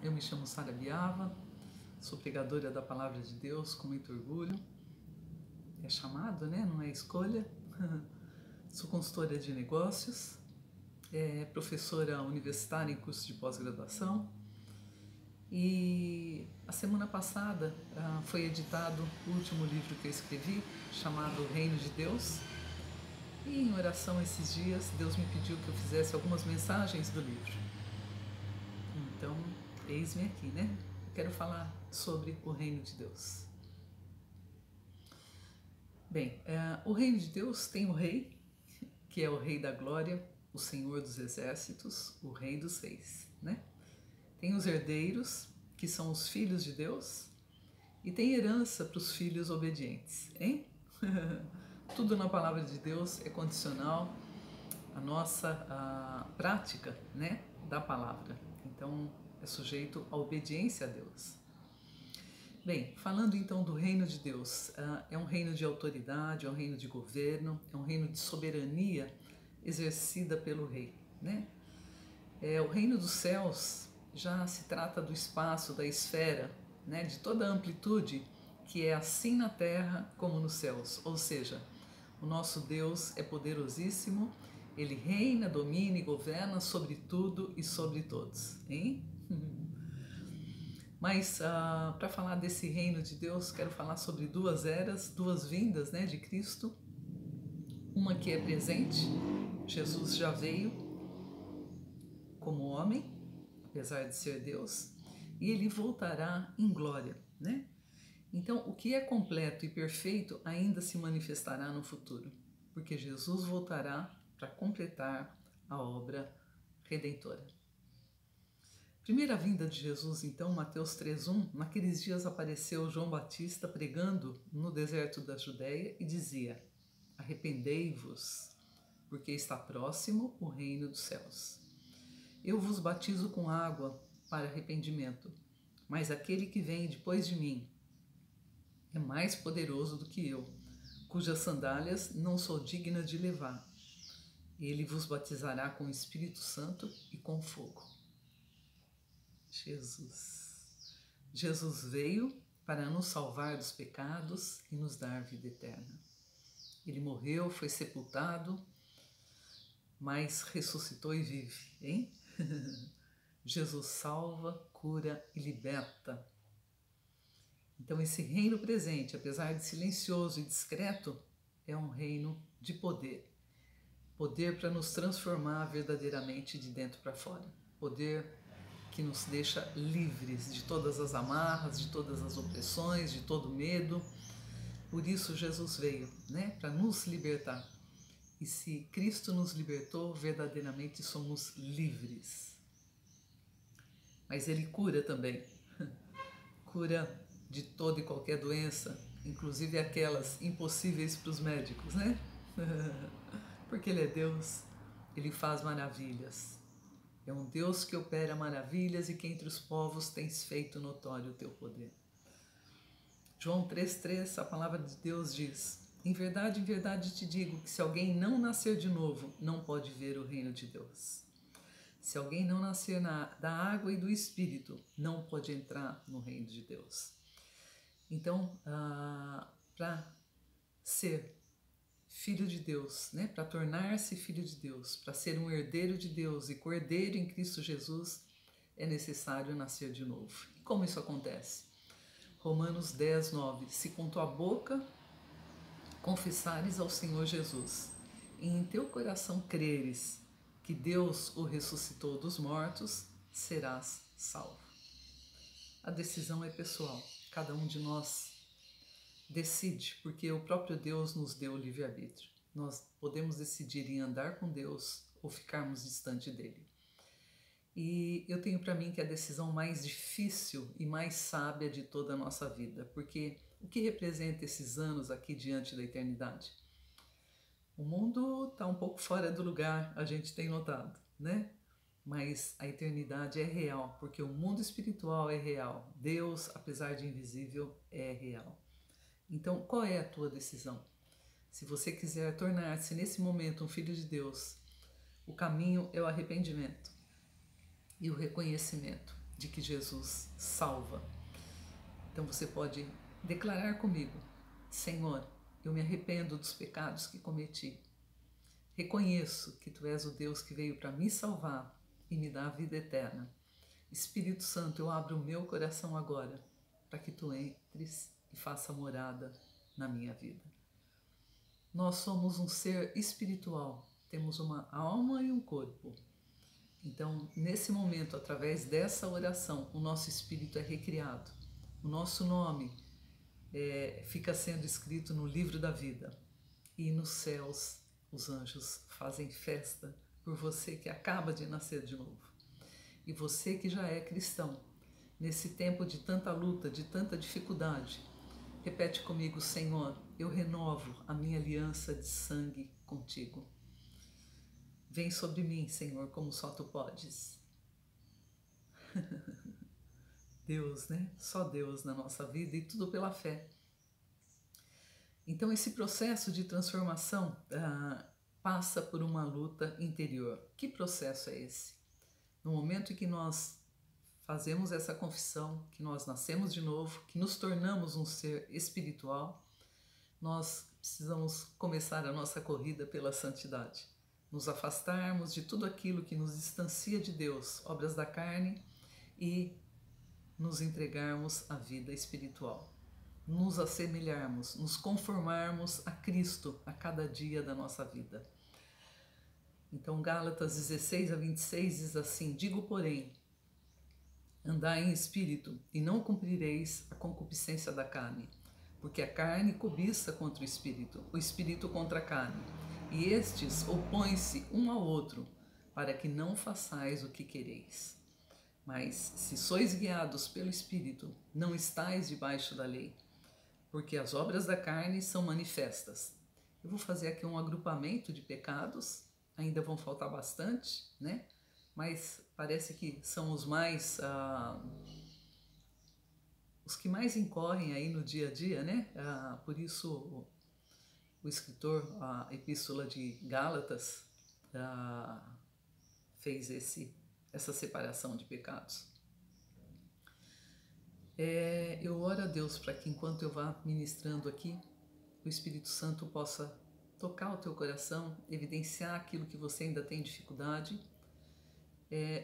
Eu me chamo Sara Biava, sou pregadora da Palavra de Deus com muito orgulho. É chamado, né? Não é escolha. Sou consultora de negócios, professora universitária em curso de pós-graduação. E a semana passada foi editado o último livro que eu escrevi, chamado Reino de Deus. E em oração esses dias, Deus me pediu que eu fizesse algumas mensagens do livro. Então, eis-me aqui, né? Eu quero falar sobre o Reino de Deus. Bem, o Reino de Deus tem o Rei, que é o Rei da Glória, o Senhor dos Exércitos, o Rei dos Reis, né? Tem os herdeiros, que são os filhos de Deus, e tem herança para os filhos obedientes, hein? Tudo na palavra de Deus é condicional à nossa prática, né, da palavra. Então, é sujeito à obediência a Deus. Bem, falando então do reino de Deus, é um reino de autoridade, é um reino de governo, é um reino de soberania exercida pelo rei, né? O reino dos céus já se trata do espaço, da esfera, né, de toda a amplitude, que é assim na terra como nos céus, ou seja, o nosso Deus é poderosíssimo, Ele reina, domina e governa sobre tudo e sobre todos, hein? Mas para falar desse reino de Deus, quero falar sobre duas eras, duas vindas, né, de Cristo. Uma que é presente, Jesus já veio como homem, apesar de ser Deus, e Ele voltará em glória, né? Então, o que é completo e perfeito ainda se manifestará no futuro, porque Jesus voltará para completar a obra redentora. Primeira vinda de Jesus, então, Mateus 3:1, naqueles dias apareceu João Batista pregando no deserto da Judéia e dizia: arrependei-vos, porque está próximo o reino dos céus. Eu vos batizo com água para arrependimento, mas aquele que vem depois de mim é mais poderoso do que eu, cujas sandálias não sou digna de levar. Ele vos batizará com o Espírito Santo e com fogo. Jesus veio para nos salvar dos pecados e nos dar vida eterna. Ele morreu, foi sepultado, mas ressuscitou e vive, hein? Jesus salva, cura e liberta. Então esse reino presente, apesar de silencioso e discreto, é um reino de poder. Poder para nos transformar verdadeiramente de dentro para fora. Poder que nos deixa livres de todas as amarras, de todas as opressões, de todo medo. Por isso Jesus veio, né, para nos libertar. E se Cristo nos libertou, verdadeiramente somos livres. Mas Ele cura também. Cura de toda e qualquer doença, inclusive aquelas impossíveis para os médicos, né? Porque Ele é Deus, Ele faz maravilhas. É um Deus que opera maravilhas e que entre os povos tens feito notório o teu poder. João 3,3, a palavra de Deus diz: em verdade te digo que se alguém não nascer de novo, não pode ver o reino de Deus. Se alguém não nascer da água e do Espírito, não pode entrar no reino de Deus. Então, para ser filho de Deus, né? Para tornar-se filho de Deus, para ser um herdeiro de Deus e cordeiro em Cristo Jesus, é necessário nascer de novo. E como isso acontece? Romanos 10:9. Se com tua boca confessares ao Senhor Jesus e em teu coração creres que Deus o ressuscitou dos mortos, serás salvo. A decisão é pessoal. Cada um de nós decide, porque o próprio Deus nos deu o livre-arbítrio. Nós podemos decidir em andar com Deus ou ficarmos distante dele. E eu tenho para mim que é a decisão mais difícil e mais sábia de toda a nossa vida, porque o que representa esses anos aqui diante da eternidade? O mundo está um pouco fora do lugar, a gente tem notado, né? Mas a eternidade é real, porque o mundo espiritual é real. Deus, apesar de invisível, é real. Então, qual é a tua decisão? Se você quiser tornar-se nesse momento um filho de Deus, o caminho é o arrependimento e o reconhecimento de que Jesus salva. Então você pode declarar comigo: Senhor, eu me arrependo dos pecados que cometi. Reconheço que Tu és o Deus que veio para me salvar e me dar a vida eterna. Espírito Santo, eu abro o meu coração agora para que Tu entres e faça morada na minha vida. Nós somos um ser espiritual, temos uma alma e um corpo. Então, nesse momento, através dessa oração, o nosso espírito é recriado. O nosso nome fica sendo escrito no livro da vida. E nos céus, os anjos fazem festa por você que acaba de nascer de novo. E você que já é cristão, nesse tempo de tanta luta, de tanta dificuldade, repete comigo: Senhor, eu renovo a minha aliança de sangue contigo. Vem sobre mim, Senhor, como só Tu podes. Deus, né? Só Deus na nossa vida, e tudo pela fé. Então esse processo de transformação passa por uma luta interior. Que processo é esse? No momento em que nós fazemos essa confissão, que nós nascemos de novo, que nos tornamos um ser espiritual, nós precisamos começar a nossa corrida pela santidade. Nos afastarmos de tudo aquilo que nos distancia de Deus, obras da carne, e nos entregarmos à vida espiritual. Nos assemelharmos, nos conformarmos a Cristo a cada dia da nossa vida. Então, Gálatas 16:26 diz assim: digo, porém, andai em espírito, e não cumprireis a concupiscência da carne, porque a carne cobiça contra o espírito contra a carne, e estes opõem-se um ao outro, para que não façais o que quereis. Mas, se sois guiados pelo Espírito, não estais debaixo da lei, porque as obras da carne são manifestas. Eu vou fazer aqui um agrupamento de pecados, ainda vão faltar bastante, né? Mas parece que são os mais... os que mais incorrem aí no dia a dia, né? Por isso o escritor, a Epístola de Gálatas, fez essa separação de pecados. Eu oro a Deus para que, enquanto eu vá ministrando aqui, o Espírito Santo possa tocar o teu coração, evidenciar aquilo que você ainda tem dificuldade,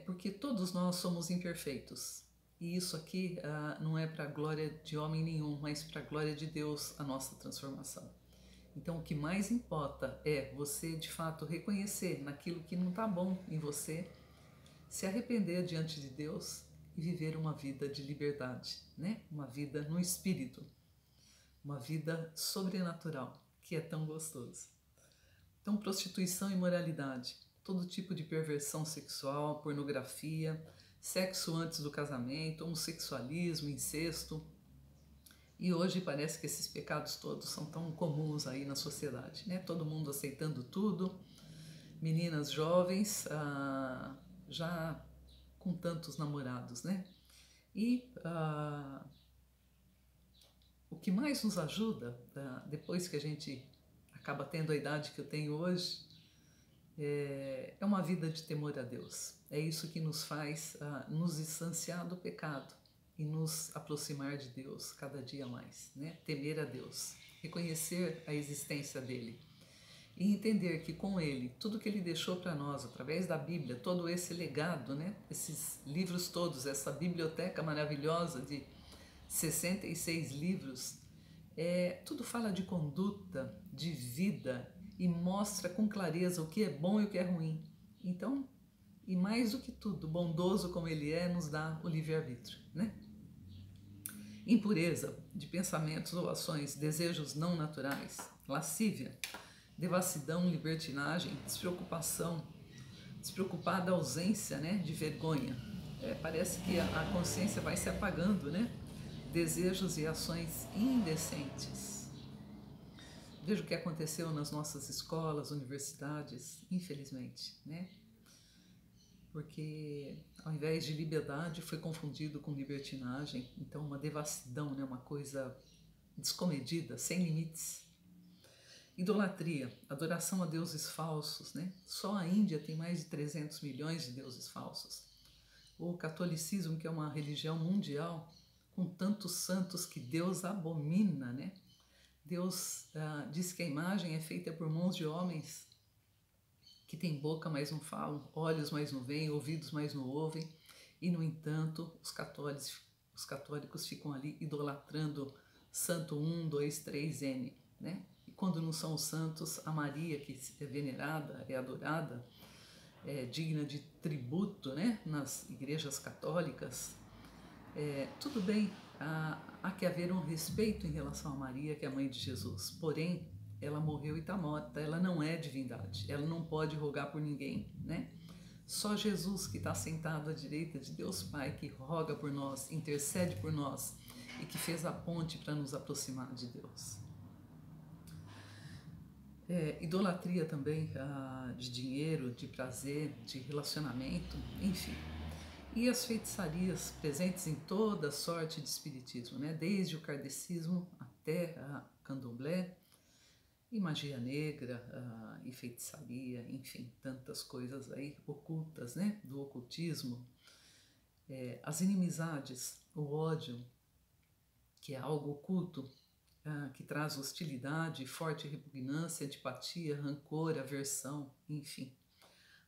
porque todos nós somos imperfeitos. E isso aqui não é para a glória de homem nenhum, mas para a glória de Deus, a nossa transformação. Então, o que mais importa é você, de fato, reconhecer naquilo que não está bom em você, se arrepender diante de Deus e viver uma vida de liberdade, né? Uma vida no Espírito, uma vida sobrenatural, que é tão gostoso. Então, prostituição e imoralidade, todo tipo de perversão sexual, pornografia, sexo antes do casamento, homossexualismo, incesto. E hoje parece que esses pecados todos são tão comuns aí na sociedade, né? Todo mundo aceitando tudo, meninas jovens já com tantos namorados, né? E o que mais nos ajuda, depois que a gente acaba tendo a idade que eu tenho hoje, é uma vida de temor a Deus. É isso que nos faz nos distanciar do pecado e nos aproximar de Deus cada dia mais, né? Temer a Deus, reconhecer a existência dele e entender que com ele, tudo que ele deixou para nós através da Bíblia, todo esse legado, né? Esses livros todos, essa biblioteca maravilhosa de 66 livros, tudo fala de conduta, de vida, e mostra com clareza o que é bom e o que é ruim. Então, e mais do que tudo, bondoso como ele é, nos dá o livre-arbítrio, né? Impureza de pensamentos ou ações, desejos não naturais, lascívia, devassidão, libertinagem, despreocupada ausência, né, de vergonha. Parece que a consciência vai se apagando, né? Desejos e ações indecentes. Veja o que aconteceu nas nossas escolas, universidades, infelizmente, né? Porque ao invés de liberdade foi confundido com libertinagem, então uma devassidão, né? Uma coisa descomedida, sem limites. Idolatria, adoração a deuses falsos, né? Só a Índia tem mais de 300 milhões de deuses falsos. O catolicismo, que é uma religião mundial, com tantos santos que Deus abomina, né? Deus diz que a imagem é feita por mãos de homens que têm boca, mas não falam, olhos, mas não veem, ouvidos, mas não ouvem. E, no entanto, os católicos ficam ali idolatrando santo 1, 2, 3, N, né? E quando não são os santos, a Maria, que é venerada, é adorada, é digna de tributo, né? Nas igrejas católicas, tudo bem, há que haver um respeito em relação a Maria, que é a mãe de Jesus, porém, ela morreu e está morta, ela não é divindade, ela não pode rogar por ninguém, né? Só Jesus, que está sentado à direita de Deus Pai, que roga por nós, intercede por nós e que fez a ponte para nos aproximar de Deus. Idolatria também de dinheiro, de prazer, de relacionamento, enfim. E as feitiçarias presentes em toda sorte de espiritismo, né? Desde o kardecismo até a candomblé, e magia negra, e feitiçaria, enfim, tantas coisas aí ocultas, né? Do ocultismo. As inimizades, o ódio, que é algo oculto, que traz hostilidade, forte repugnância, antipatia, rancor, aversão, enfim.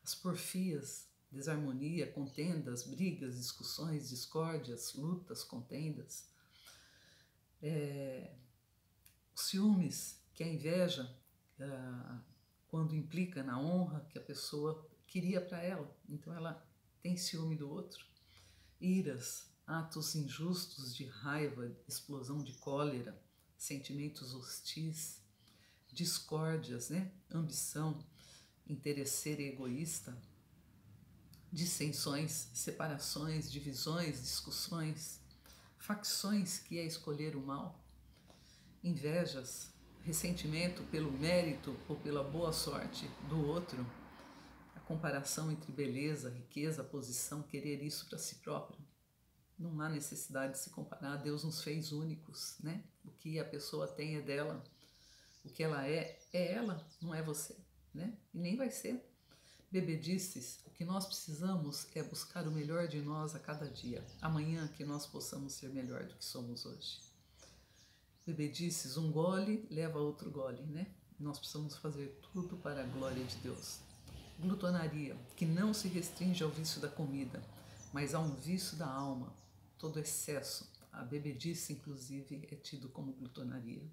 As porfias, desarmonia, contendas, brigas, discussões, discórdias, lutas, contendas. Os ciúmes, que é a inveja, quando implica na honra que a pessoa queria para ela, então ela tem ciúme do outro. Iras, atos injustos de raiva, explosão de cólera, sentimentos hostis, discórdias, né? Ambição, interesseiro e egoísta, dissensões, separações, divisões, discussões, facções, que é escolher o mal, invejas, ressentimento pelo mérito ou pela boa sorte do outro, a comparação entre beleza, riqueza, posição, querer isso para si próprio. Não há necessidade de se comparar, Deus nos fez únicos, né? O que a pessoa tem é dela, o que ela é ela, não é você, né? E nem vai ser. Bebedices, o que nós precisamos é buscar o melhor de nós a cada dia, amanhã que nós possamos ser melhor do que somos hoje. Bebedices, um gole leva a outro gole, né? Nós precisamos fazer tudo para a glória de Deus. Glutonaria, que não se restringe ao vício da comida, mas a um vício da alma. Todo excesso, a bebedice, inclusive, é tido como glutonaria.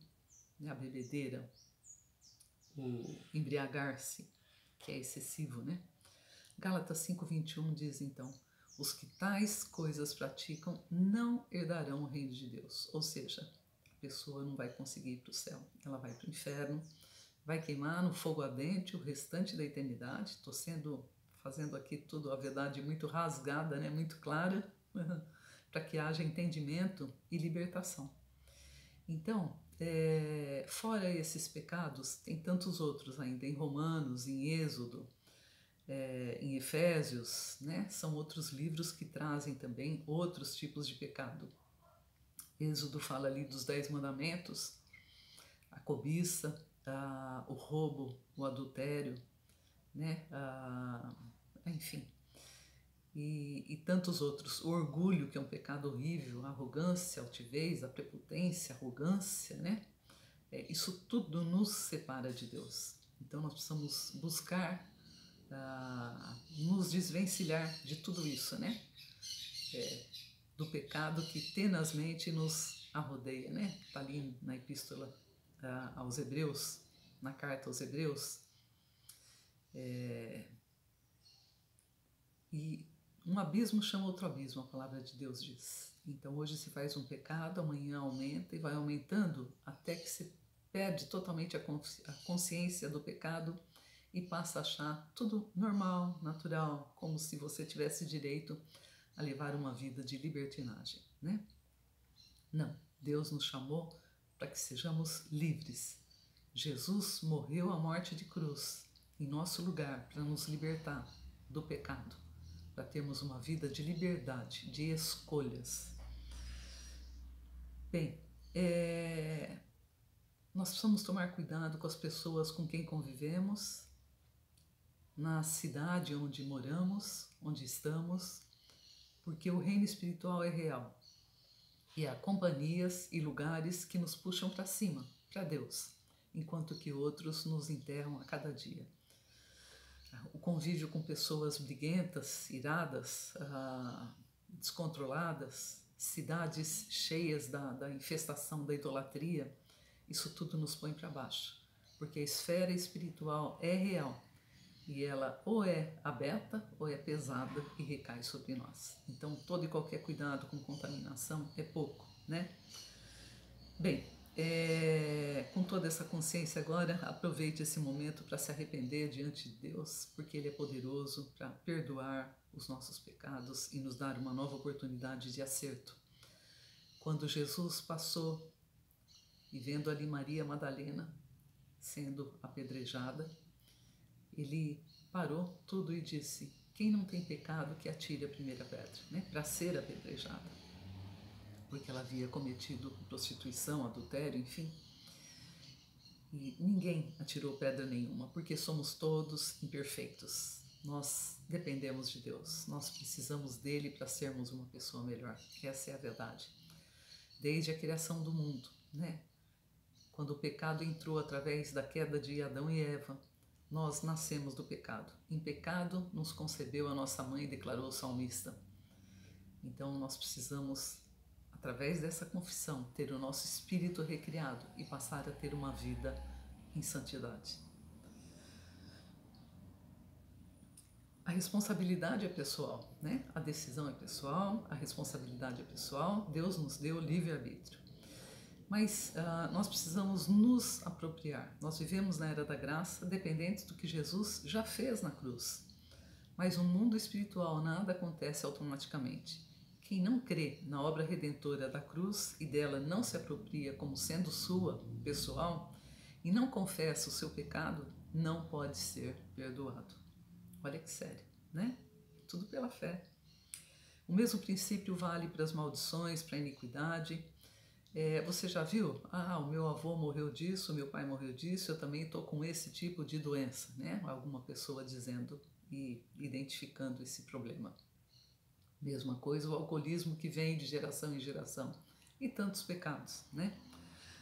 A bebedeira, o embriagar-se, que é excessivo, né? Gálatas 5:21 diz, então, os que tais coisas praticam não herdarão o reino de Deus. Ou seja, a pessoa não vai conseguir ir para o céu, ela vai para o inferno, vai queimar no fogo ardente o restante da eternidade. Estou fazendo aqui tudo a verdade muito rasgada, né? Muito clara, para que haja entendimento e libertação. Então, fora esses pecados, tem tantos outros ainda, em Romanos, em Êxodo, em Efésios, né? São outros livros que trazem também outros tipos de pecado. Êxodo fala ali dos 10 mandamentos, a cobiça, o roubo, o adultério, né? Enfim, e tantos outros. O orgulho, que é um pecado horrível, a arrogância, a altivez, a prepotência, a arrogância, né? Isso tudo nos separa de Deus. Então nós precisamos buscar nos desvencilhar de tudo isso, né? Do pecado que tenazmente nos arrodeia, né? Está ali na epístola aos Hebreus, na carta aos Hebreus. E um abismo chama outro abismo, a palavra de Deus diz. Então hoje se faz um pecado, amanhã aumenta e vai aumentando até que se perde totalmente a consciência do pecado e passa a achar tudo normal, natural, como se você tivesse direito a levar uma vida de libertinagem, né? Não, Deus nos chamou para que sejamos livres. Jesus morreu a morte de cruz em nosso lugar para nos libertar do pecado, para termos uma vida de liberdade, de escolhas. Bem, nós precisamos tomar cuidado com as pessoas com quem convivemos, na cidade onde moramos, onde estamos, porque o reino espiritual é real. E há companhias e lugares que nos puxam para cima, para Deus, enquanto que outros nos enterram a cada dia. O convívio com pessoas briguentas, iradas, descontroladas, cidades cheias da infestação da idolatria, isso tudo nos põe para baixo, porque a esfera espiritual é real e ela ou é aberta ou é pesada e recai sobre nós. Então todo e qualquer cuidado com contaminação é pouco, né? Bem, com toda essa consciência agora, aproveite esse momento para se arrepender diante de Deus, porque Ele é poderoso para perdoar os nossos pecados e nos dar uma nova oportunidade de acerto. Quando Jesus passou e vendo ali Maria Madalena sendo apedrejada, Ele parou tudo e disse: quem não tem pecado que atire a primeira pedra, né? Para ser apedrejada, porque ela havia cometido prostituição, adultério, enfim. E ninguém atirou pedra nenhuma, porque somos todos imperfeitos. Nós dependemos de Deus, nós precisamos dele para sermos uma pessoa melhor. Essa é a verdade. Desde a criação do mundo, né? Quando o pecado entrou através da queda de Adão e Eva, nós nascemos do pecado. Em pecado nos concebeu a nossa mãe, declarou o salmista. Então nós precisamos, através dessa confissão, ter o nosso espírito recriado e passar a ter uma vida em santidade. A responsabilidade é pessoal, né? A decisão é pessoal, a responsabilidade é pessoal, Deus nos deu livre-arbítrio. Mas nós precisamos nos apropriar. Nós vivemos na era da graça, dependentes do que Jesus já fez na cruz. Mas no mundo espiritual nada acontece automaticamente. Quem não crê na obra redentora da cruz e dela não se apropria como sendo sua, pessoal, e não confessa o seu pecado, não pode ser perdoado. Olha que sério, né? Tudo pela fé. O mesmo princípio vale para as maldições, para a iniquidade. Você já viu? O meu avô morreu disso, meu pai morreu disso, eu também estou com esse tipo de doença, né? Alguma pessoa dizendo e identificando esse problema. Mesma coisa o alcoolismo que vem de geração em geração e tantos pecados, né?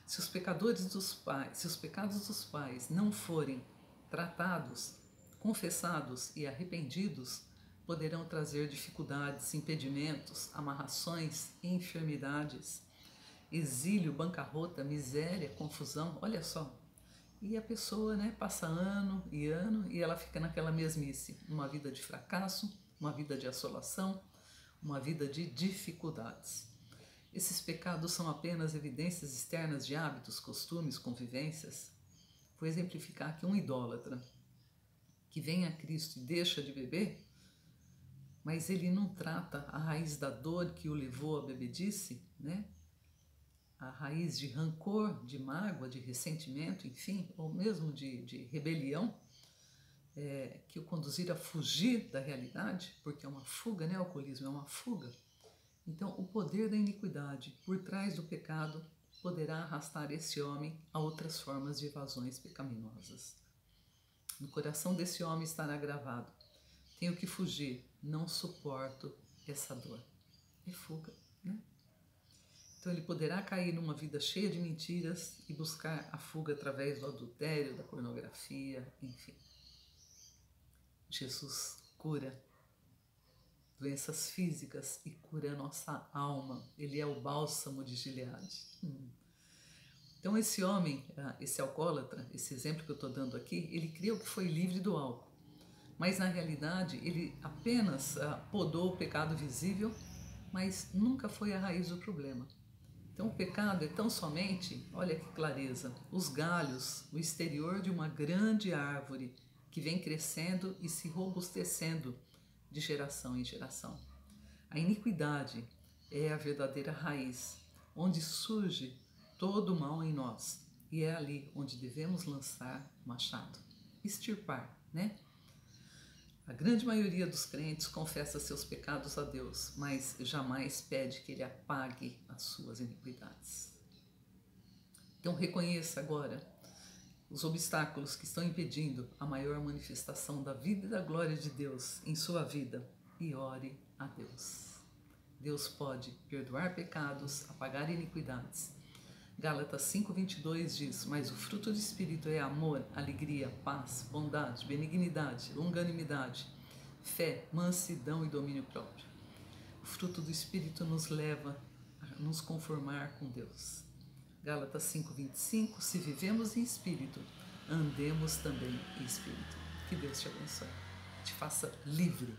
Se os pecados dos pais não forem tratados, confessados e arrependidos, poderão trazer dificuldades, impedimentos, amarrações e enfermidades, exílio, bancarrota, miséria, confusão, olha só. E a pessoa, né, passa ano e ela fica naquela mesmice, uma vida de fracasso, uma vida de assolação, uma vida de dificuldades. Esses pecados são apenas evidências externas de hábitos, costumes, convivências. Vou exemplificar que um idólatra que vem a Cristo e deixa de beber, mas ele não trata a raiz da dor que o levou à bebedice, né? A raiz de rancor, de mágoa, de ressentimento, enfim, ou mesmo de rebelião, que o conduzir a fugir da realidade, porque é uma fuga, né? O alcoolismo é uma fuga. Então, o poder da iniquidade por trás do pecado poderá arrastar esse homem a outras formas de evasões pecaminosas. No coração desse homem estará gravado: tenho que fugir, não suporto essa dor. É fuga, né? Então ele poderá cair numa vida cheia de mentiras e buscar a fuga através do adultério, da pornografia, enfim. Jesus cura doenças físicas e cura a nossa alma. Ele é o bálsamo de Gileade. Então esse homem, esse alcoólatra, esse exemplo que eu estou dando aqui, ele creu que foi livre do álcool. Mas na realidade ele apenas podou o pecado visível, mas nunca foi a raiz do problema. Então o pecado é tão somente, olha que clareza, os galhos, o exterior de uma grande árvore que vem crescendo e se robustecendo de geração em geração. A iniquidade é a verdadeira raiz, onde surge todo o mal em nós. E é ali onde devemos lançar o machado, extirpar, né? A grande maioria dos crentes confessa seus pecados a Deus, mas jamais pede que Ele apague as suas iniquidades. Então reconheça agora os obstáculos que estão impedindo a maior manifestação da vida e da glória de Deus em sua vida e ore a Deus. Deus pode perdoar pecados, apagar iniquidades. Gálatas 5:22 diz: mas o fruto do Espírito é amor, alegria, paz, bondade, benignidade, longanimidade, fé, mansidão e domínio próprio. O fruto do Espírito nos leva a nos conformar com Deus. Gálatas 5:25, se vivemos em Espírito, andemos também em Espírito. Que Deus te abençoe, te faça livre.